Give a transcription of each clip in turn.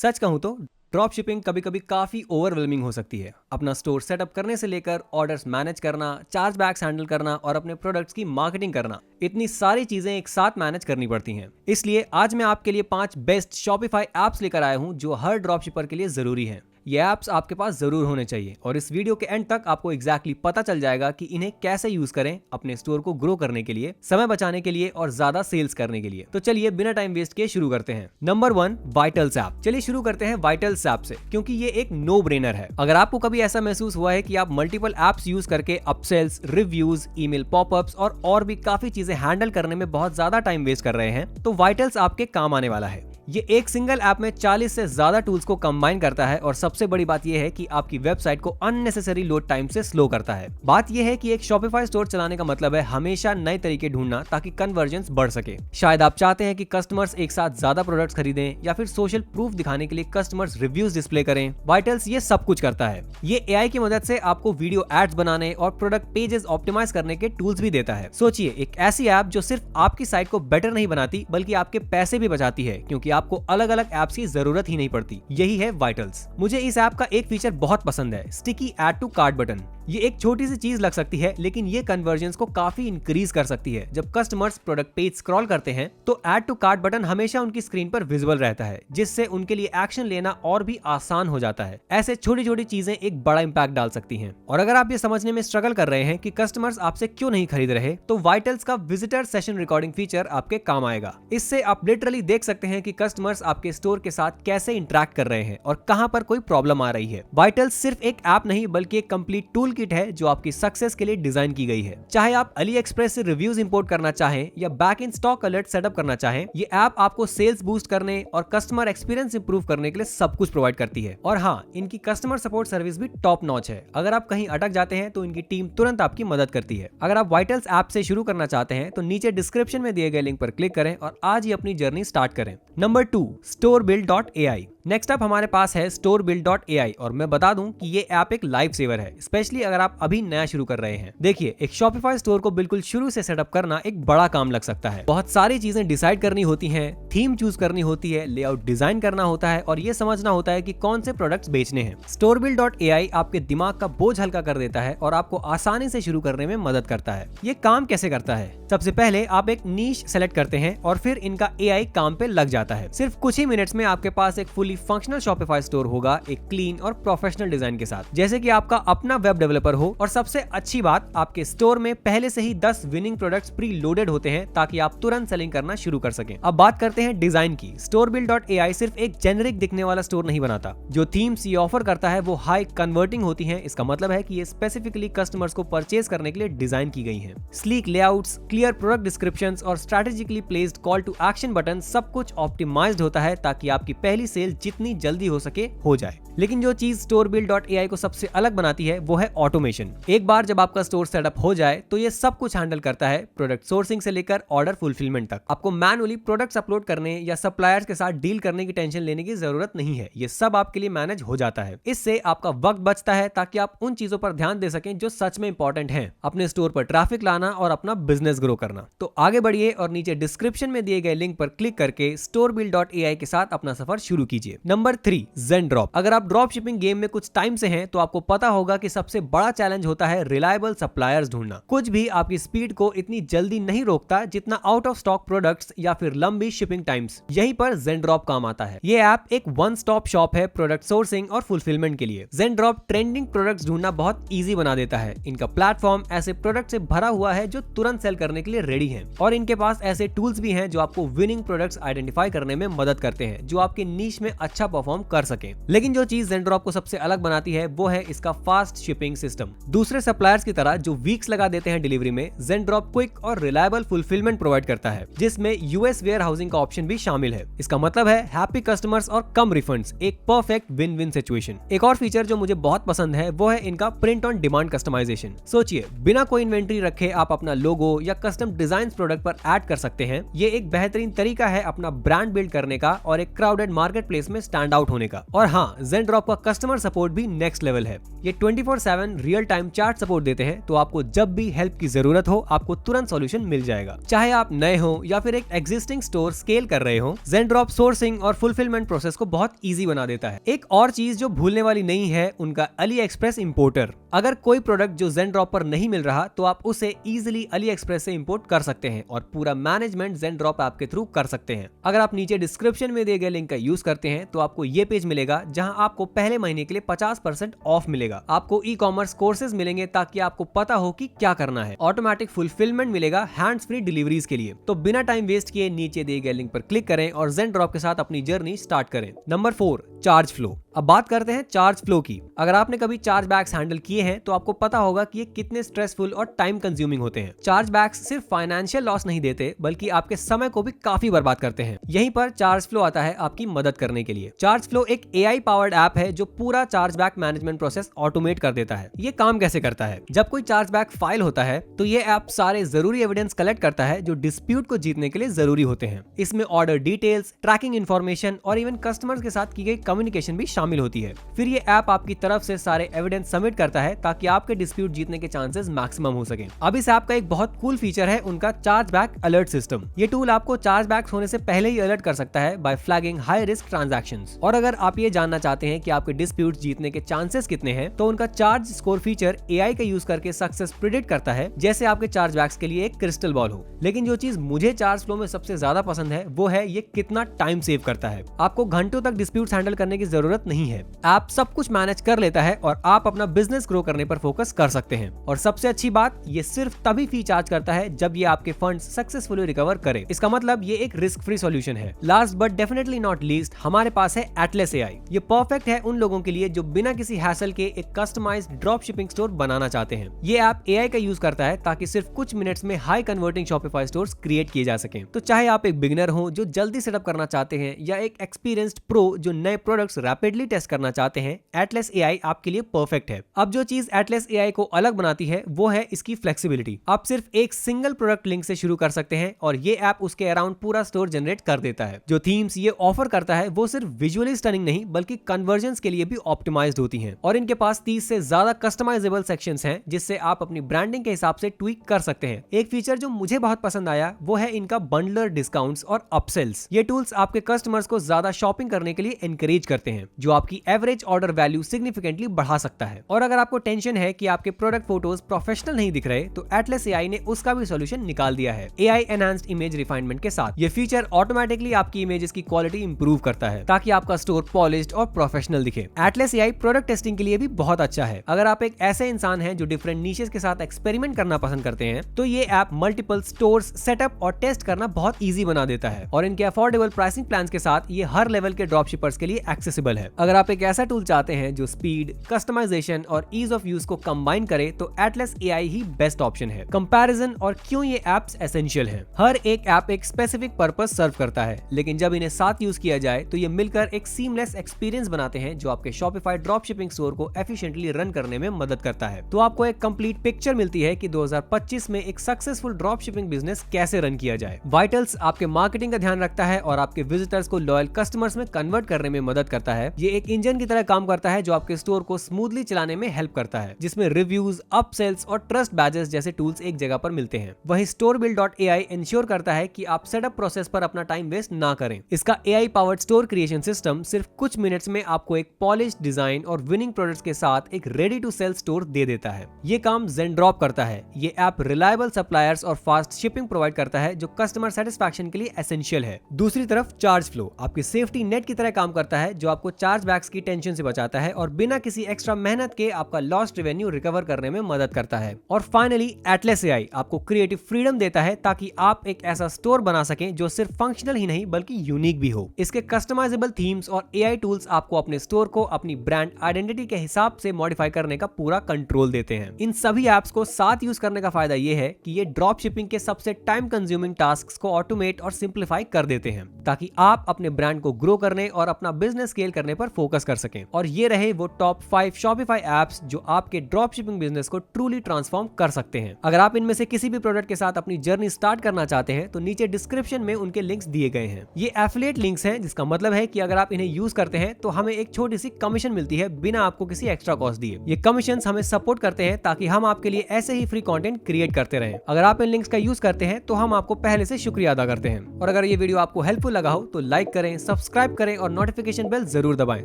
सच कहूँ तो drop shipping कभी कभी काफी ओवरवेलमिंग हो सकती है। अपना स्टोर सेटअप करने से लेकर ऑर्डर्स मैनेज करना, चार्ज बैक्स हैंडल करना और अपने प्रोडक्ट्स की मार्केटिंग करना, इतनी सारी चीजें एक साथ मैनेज करनी पड़ती हैं। इसलिए आज मैं आपके लिए 5 बेस्ट शॉपिफाई एप्स लेकर आया हूं जो हर ड्रॉप शिपर के लिए जरूरी हैं। ये ऐप्स आपके पास जरूर होने चाहिए और इस वीडियो के एंड तक आपको एग्जैक्टली पता चल जाएगा कि इन्हें कैसे यूज करें अपने स्टोर को ग्रो करने के लिए, समय बचाने के लिए और ज्यादा सेल्स करने के लिए। तो चलिए बिना टाइम वेस्ट किए शुरू करते हैं। Number 1, vitals app. चलिए शुरू करते हैं वाइटल्स ऐप से, क्योंकि ये एक नो ब्रेनर है। अगर आपको कभी ऐसा महसूस हुआ है कि आप मल्टीपल एप्स यूज करके अपसेल्स, रिव्यूज, ईमेल पॉपअप्स और भी काफी चीजें हैंडल करने में बहुत ज्यादा टाइम वेस्ट कर रहे हैं, तो वाइटल्स आपके काम आने वाला है। ये एक सिंगल ऐप में 40 से ज्यादा टूल्स को कंबाइन करता है और सबसे बड़ी बात यह है कि आपकी वेबसाइट को अननेसेसरी लोड टाइम से स्लो करता है। बात यह है कि एक शॉपिफाई स्टोर चलाने का मतलब है हमेशा नए तरीके ढूंढना ताकि कन्वर्जेंस बढ़ सके। शायद आप चाहते हैं कि कस्टमर्स एक साथ ज्यादा प्रोडक्ट्स खरीदें या फिर सोशल प्रूफ दिखाने के लिए कस्टमर्स रिव्यूज डिस्प्ले करें। वाइटल्स ये सब कुछ करता है। ये एआई की मदद से आपको वीडियो एड्स बनाने और प्रोडक्ट पेजेस ऑप्टिमाइज करने के टूल्स भी देता है। सोचिए, एक ऐसी ऐप जो सिर्फ आपकी साइट को बेटर नहीं बनाती बल्कि आपके पैसे भी बचाती है, क्योंकि आपको अलग अलग ऐप्स की जरूरत ही नहीं पड़ती। यही है वाइटल्स। मुझे इस ऐप का एक फीचर बहुत पसंद है, sticky add to cart button. ये एक छोटी सी चीज लग सकती है, लेकिन ये कन्वर्जन्स को काफी इंक्रीज कर सकती है। जब कस्टमर्स प्रोडक्ट पेज स्क्रॉल करते हैं तो ऐड टू कार्ट बटन हमेशा उनकी स्क्रीन पर विजिबल रहता है, जिससे उनके लिए एक्शन लेना और भी आसान हो जाता है। ऐसे छोटी छोटी चीजें एक बड़ा इंपैक्ट डाल सकती हैं। और अगर आप ये समझने में स्ट्रगल कर रहे हैं कि कस्टमर्स आपसे क्यों नहीं खरीद रहे, तो वाइटल्स का विजिटर सेशन रिकॉर्डिंग फीचर आपके काम आएगा। इससे आप लिटरली देख सकते हैं कि कस्टमर्स आपके स्टोर के साथ कैसे इंटरेक्ट कर रहे हैं और कहां पर कोई प्रॉब्लम आ रही है। वाइटल्स सिर्फ एक ऐप नहीं बल्कि एक कंप्लीट टूल किट है जो आपकी सक्सेस के लिए डिजाइन की गई है। चाहे आप अली एक्सप्रेस से रिव्यूज इंपोर्ट करना चाहें या back in stock alert setup करना चाहें, ये ऐप आपको सेल्स बूस्ट करने और कस्टमर एक्सपीरियंस इंप्रूव करने के लिए सब कुछ प्रोवाइड करती है। और हाँ, इनकी कस्टमर सपोर्ट सर्विस भी टॉप नॉच है। अगर आप कहीं अटक जाते हैं तो इनकी टीम तुरंत आपकी मदद करती है। अगर आप वाइटल्स ऐप से शुरू करना चाहते हैं तो नीचे डिस्क्रिप्शन में दिए गए लिंक पर क्लिक करें और आज ही अपनी जर्नी स्टार्ट करें। Number 2, storebuild.ai। नेक्स्ट अप हमारे पास है storebuild.ai और मैं बता दूं कि ये ऐप एक लाइफ सेवर है, स्पेशली अगर आप अभी नया शुरू कर रहे हैं। देखिए, एक शॉपिफाई स्टोर को बिल्कुल शुरू से सेटअप करना एक बड़ा काम लग सकता है। बहुत सारी चीजें डिसाइड करनी होती हैं, थीम चूज करनी होती है, लेआउट डिजाइन करना होता है और ये समझना होता है कि कौन से प्रोडक्ट्स बेचने हैं। storebuild.ai आपके दिमाग का बोझ हल्का कर देता है और आपको आसानी से शुरू करने में मदद करता है। ये काम कैसे करता है? सबसे पहले आप एक नीश सेलेक्ट करते हैं और फिर इनका एआई काम पे लग जाता है। सिर्फ कुछ ही मिनट्स में आपके पास एक फुली फंक्शनल शॉपिफाई स्टोर होगा, एक क्लीन और प्रोफेशनल डिजाइन के साथ, जैसे कि आपका अपना वेब डेवलपर हो। और सबसे अच्छी बात, आपके स्टोर में पहले से ही 10 विनिंग प्रोडक्ट्स प्री लोडेड होते हैं ताकि आप तुरंत सेलिंग करना शुरू कर सकें। अब बात करते हैं डिजाइन की। storebuild.ai सिर्फ एक जेनेरिक दिखने वाला स्टोर नहीं बनाता। जो थीम्स ये ऑफर करता है वो हाई कन्वर्टिंग होती हैं। इसका मतलब है कि ये स्पेसिफिकली कस्टमर्स को परचेज करने के लिए डिजाइन की गई हैं। Sleek layouts, clear product descriptions और strategically placed call to action button, सब कुछ ऑप्टिमाइज्ड होता है ताकि आपकी पहली सेल जितनी जल्दी हो सके हो जाए। लेकिन जो चीज storebuild.ai को सबसे अलग बनाती है वो है ऑटोमेशन। एक बार जब आपका स्टोर सेटअप हो जाए तो ये सब कुछ हैंडल करता है, प्रोडक्ट सोर्सिंग से लेकर ऑर्डर फुलफिलमेंट तक। आपको मैनुअली प्रोडक्ट्स अपलोड करने या सप्लायर्स के साथ डील करने की टेंशन लेने की जरूरत नहीं है। ये सब आपके लिए मैनेज हो जाता है। इससे आपका वक्त बचता है ताकि आप उन चीजों पर ध्यान दे सकें जो सच में इंपॉर्टेंट हैं, अपने स्टोर पर ट्रैफिक लाना और अपना बिजनेस ग्रो करना। तो आगे बढ़िए और नीचे डिस्क्रिप्शन में दिए गए लिंक पर क्लिक करके storebuild.ai के साथ अपना सफर शुरू कीजिए। Number 3, ZenDrop। अगर आप ड्रॉप शिपिंग गेम में कुछ टाइम से हैं तो आपको पता होगा कि सबसे बड़ा चैलेंज होता है रिलायबल सप्लायर्स ढूंढना। कुछ भी आपकी स्पीड को इतनी जल्दी नहीं रोकता जितना आउट ऑफ स्टॉक प्रोडक्ट्स या फिर लंबी शिपिंग टाइम्स। यहीं पर ZenDrop काम आता है। ये ऐप एक वन स्टॉप शॉप है प्रोडक्ट सोर्सिंग और फुलफिलमेंट के लिए। ZenDrop ट्रेंडिंग प्रोडक्ट्स ढूंढना बहुत ईजी बना देता है। इनका प्लेटफॉर्म ऐसे प्रोडक्ट से भरा हुआ है जो तुरंत सेल करने के लिए रेडी हैं और इनके पास ऐसे टूल्स भी हैं जो आपको विनिंग प्रोडक्ट्स आइडेंटिफाई करने में मदद करते हैं जो आपके नीश में अच्छा परफॉर्म कर सके। लेकिन जो चीज ZenDrop को सबसे अलग बनाती है वो है इसका फास्ट शिपिंग सिस्टम। दूसरे सप्लायर्स की तरह जो वीक्स लगा देते हैं डिलीवरी में, ZenDrop क्विक और रिलायबल फुलफिलमेंट प्रोवाइड करता है, जिसमें यूएस वेयर हाउसिंग का ऑप्शन भी शामिल है। इसका मतलब है हैप्पी कस्टमर्स और कम रिफंड्स, एक परफेक्ट विन विन सिचुएशन। एक और फीचर जो मुझे बहुत पसंद है वो है इनका प्रिंट ऑन डिमांड कस्टमाइजेशन। सोचिए, बिना कोई इन्वेंट्री रखे आप अपना लोगो या कस्टम डिजाइन प्रोडक्ट पर ऐड कर सकते हैं। ये एक बेहतरीन तरीका है अपना ब्रांड बिल्ड करने का और एक क्राउडेड मार्केट प्लेस में स्टैंड आउट होने का। और हाँ, Zendrop का कस्टमर सपोर्ट भी नेक्स्ट लेवल है। ये 24/7 रियल टाइम चैट सपोर्ट देते हैं, तो आपको जब भी हेल्प की जरूरत हो आपको तुरंत सॉल्यूशन मिल जाएगा। चाहे आप नए हो या फिर एक एग्जिस्टिंग स्टोर स्केल कर रहे हो, Zendrop सोर्सिंग और फुलफिलमेंट प्रोसेस को बहुत ईजी बना देता है। एक और चीज जो भूलने वाली नहीं है, उनका AliExpress इंपोर्टर। अगर कोई प्रोडक्ट जो Zendrop पर नहीं मिल रहा तो आप उसे इजीली AliExpress से इंपोर्ट कर सकते हैं और पूरा मैनेजमेंट Zendrop ऐप के थ्रू कर सकते हैं। अगर आप नीचे डिस्क्रिप्शन में दिए गए लिंक का यूज करते हैं तो आपको ये पेज मिलेगा जहां आपको पहले महीने के लिए 50% ऑफ मिलेगा। आपको ई-कॉमर्स कोर्सेज मिलेंगे ताकि आपको पता हो कि क्या करना है। ऑटोमेटिक फुलफिलमेंट मिलेगा हैंड्स फ्री डिलीवरीज के लिए। तो बिना टाइम वेस्ट किए नीचे दिए गए लिंक पर क्लिक करें और Zendrop के साथ अपनी जर्नी स्टार्ट करें। Number 4, charge flow. अब बात करते हैं चार्ज फ्लो की। अगर आपने कभी चार्ज बैग्स हैंडल किए हैं तो आपको पता होगा कि ये कितने स्ट्रेसफुल और टाइम कंज्यूमिंग होते हैं। चार्ज बैग्स सिर्फ फाइनेंशियल लॉस नहीं देते बल्कि आपके समय को भी काफी बर्बाद करते हैं। यहीं पर चार्ज फ्लो आता है आपकी मदद करने के लिए। चार्ज फ्लो एक AI पावर्ड ऐप है जो पूरा charge bag management process automate कर देता है। ये काम कैसे करता है? जब कोई चार्ज बैग फाइल होता है तो ये ऐप सारे जरूरी एविडेंस कलेक्ट करता है जो डिस्प्यूट को जीतने के लिए जरूरी होते हैं। इसमें ऑर्डर डिटेल्स, ट्रैकिंग इन्फॉर्मेशन और इवन कस्टमर्स के साथ की गई कम्युनिकेशन भी शामिल होती है। फिर ये ऐप आपकी तरफ से सारे एविडेंस सबमिट करता है ताकि आपके डिस्प्यूट जीतने के चांसेस मैक्सिमम हो सके। अब इस ऐप का एक बहुत कूल फीचर है उनका चार्ज बैग अलर्ट सिस्टम। ये टूल आपको चार्ज बैग होने से पहले ही अलर्ट कर सकता है by flagging high risk transactions. और अगर आप ये जानना चाहते हैं कि आपके डिस्प्यूट जीतने के चांसेस कितने हैं, तो उनका चार्ज स्कोर फीचर AI का यूज करके सक्सेस प्रिडिक्ट करता है, जैसे आपके चार्ज बैग्स के लिए एक क्रिस्टल बॉल हो। लेकिन जो चीज मुझे चार्ज फ्लो में सबसे ज्यादा पसंद है वो है ये कितना टाइम सेव करता है। आपको घंटों तक डिस्प्यूट्स हैंडल करने की जरूरत नहीं है। ऐप सब कुछ मैनेज कर लेता है और आप अपना बिजनेस ग्रो करने पर फोकस कर सकते हैं। और सबसे अच्छी बात, ये सिर्फ तभी फी चार्ज करता है जब ये आपके फंड्स सक्सेसफुली रिकवर करे। इसका मतलब ये एक रिस्क फ्री सॉल्यूशन है। Last but definitely not least, हमारे पास है Atlas AI। ये परफेक्ट है उन लोगों के लिए जो बिना किसी हैसल के एक कस्टमाइज्ड ड्रॉप शिपिंग स्टोर बनाना चाहते हैं। ये ऐप AI का यूज करता है ताकि सिर्फ कुछ मिनट्स में high converting Shopify stores create किए जा सके। तो चाहे आप एक बिगिनर हो जो जल्दी सेटअप करना चाहते हैं या एक एक्सपीरियंस्ड प्रो जो नए प्रोडक्ट्स रैपिडली टेस्ट करना चाहते हैं, Atlas AI आपके लिए परफेक्ट है। अब जो चीज Atlas AI को अलग बनाती है वो है इसकी फ्लेक्सिबिलिटी। आप सिर्फ एक सिंगल प्रोडक्ट लिंक से शुरू कर सकते हैं और ये ऐप उसके अराउंड पूरा स्टोर जनरेट कर देता है। जो थीम्स ये ऑफर करता है वो सिर्फ विजुअली स्टनिंग नहीं बल्कि कन्वर्जन्स के लिए भी ऑप्टिमाइज्ड होती हैं। और इनके पास 30 से ज्यादा कस्टमाइजेबल सेक्शंस हैं जिससे आप अपनी ब्रांडिंग के हिसाब से ट्वीक कर सकते हैं। एक फीचर जो मुझे बहुत पसंद आया वो है इनका बंडलर डिस्काउंट्स और अपसेल्स। ये टूल्स आपके कस्टमर्स को ज्यादा शॉपिंग करने के लिए एनकरेज करते हैं, जो आपकी एवरेज ऑर्डर वैल्यू सिग्निफिकेंटली बढ़ा सकता है। और अगर आपको टेंशन है कि आपके प्रोडक्ट फोटोज प्रोफेशनल नहीं दिख रहे, तो Atlas AI ने उसका भी सॉल्यूशन निकाल दिया है AI एनहांस्ड इमेज रिफाइनमेंट के साथ। ये फीचर ऑटोमेटिकली आपकी इमेजेस की क्वालिटी इंप्रूव करता है ताकि आपका स्टोर पॉलिश्ड और प्रोफेशनल दिखे। Atlas AI प्रोडक्ट टेस्टिंग के लिए भी बहुत अच्छा है। अगर आप एक ऐसे इंसान हैं जो डिफरेंट नीशेस के साथ एक्सपेरिमेंट करना पसंद करते हैं, तो ये ऐप मल्टीपल स्टोर्स सेटअप और टेस्ट करना बहुत ईजी बना देता है। और इनके अफोर्डेबल प्राइसिंग प्लान्स के साथ ये हर लेवल के ड्रॉप शिपर्स के लिए एक्सेसिबल है। अगर आप एक ऐसा टूल चाहते हैं जो स्पीड, कस्टमाइजेशन और ईज ऑफ यूज को कंबाइन करे, तो Atlas AI ही बेस्ट ऑप्शन है। कंपैरिजन और क्यों ये एप्स एसेंशियल हैं। हर एक ऐप एक स्पेसिफिक पर्पस सर्व करता है, लेकिन जब इन्हें साथ यूज किया जाए तो ये मिलकर एक सीमलेस एक्सपीरियंस बनाते हैं जो आपके Shopify ड्रॉप शिपिंग स्टोर को एफिशिएंटली रन करने में मदद करता है। तो आपको एक कंप्लीट पिक्चर मिलती है कि 2025 में एक सक्सेसफुल ड्रॉप शिपिंग बिजनेस कैसे रन किया जाए। वाइटल्स आपके मार्केटिंग का ध्यान रखता है और आपके विजिटर्स को लॉयल कस्टमर्स में कन्वर्ट करने में मदद करता है। ये एक इंजन की तरह काम करता है जो आपके स्टोर को स्मूथली चलाने में हेल्प करता है, जिसमें रिव्यूज, अपसेल्स और ट्रस्ट बैजेस जैसे टूल्स एक जगह पर मिलते हैं। वहीं StoreBuild.ai इंश्योर करता है कि आप सेटअप प्रोसेस पर अपना टाइम वेस्ट ना करें। इसका AI powered store creation system सिर्फ कुछ मिनट्स में आपको एक पॉलिश्ड डिजाइन और विनिंग प्रोडक्ट्स के साथ एक रेडी टू सेल स्टोर दे देता है। ये काम Zendrop करता है। ये ऐप रिलायबल सप्लायर्स और फास्ट शिपिंग प्रोवाइड करता है जो कस्टमर सेटिस्फैक्शन के लिए एसेंशियल है। दूसरी तरफ चार्ज फ्लो आपकी सेफ्टी नेट की तरह काम करता है जो आपको चार्ज बैग्स की टेंशन से बचाता है और बिना किसी एक्स्ट्रा मेहनत के आपका लॉस्ट रेवेन्यू रिकवर करने में मदद करता है। और फाइनली Atlas AI आपको क्रिएटिव फ्रीडम देता है ताकि आप एक ऐसा स्टोर बना सकें जो सिर्फ फंक्शनल ही नहीं बल्कि यूनिक भी हो। इसके कस्टमाइजेबल थीम्स और AI टूल्स आपको अपने स्टोर को अपनी ब्रांड आइडेंटिटी के हिसाब से मॉडिफाई करने का पूरा कंट्रोल देते हैं। इन सभी एप्स को साथ यूज करने का फायदा ये है कि ये ड्रॉप शिपिंग के सबसे टाइम कंज्यूमिंग टास्क्स को ऑटोमेट और सिंप्लीफाई कर देते हैं ताकि आप अपने ब्रांड को ग्रो करने और अपना बिजनेस बिजनेस स्केल करने पर फोकस कर सकें। और ये रहे वो टॉप 5 शॉपिफाई एप्स जो आपके ड्रॉप शिपिंग बिजनेस को ट्रूली ट्रांसफॉर्म कर सकते हैं। अगर आप इनमें से किसी भी प्रोडक्ट के साथ अपनी जर्नी स्टार्ट करना चाहते हैं तो नीचे डिस्क्रिप्शन में उनके लिंक्स दिए गए हैं। ये एफिलिएट लिंक्स हैं, जिसका मतलब है कि अगर आप इन्हें यूज करते हैं तो हमें एक छोटी सी कमीशन मिलती है बिना आपको किसी एक्स्ट्रा कॉस्ट दिए। ये कमीशंस हमें सपोर्ट करते हैं ताकि हम आपके लिए ऐसे ही फ्री कंटेंट क्रिएट करते रहें। अगर आप इन लिंक्स का यूज करते हैं तो हम आपको पहले से शुक्रिया अदा करते हैं। और अगर ये वीडियो आपको हेल्पफुल लगा हो तो लाइक करें, सब्सक्राइब करें और नोटिफिकेशन बेल जरूर दबाएं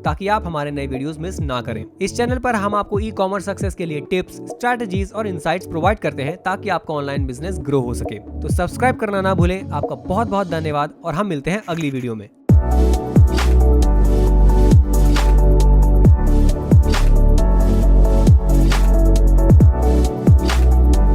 ताकि आप हमारे नए वीडियोस मिस ना करें। इस चैनल पर हम आपको ई कॉमर्स सक्सेस के लिए टिप्स, स्ट्रेटजीज और इनसाइट्स प्रोवाइड करते हैं ताकि आपका ऑनलाइन बिजनेस ग्रो हो सके। तो सब्सक्राइब करना ना भूलें। आपका बहुत बहुत धन्यवाद और हम मिलते हैं अगली वीडियो में।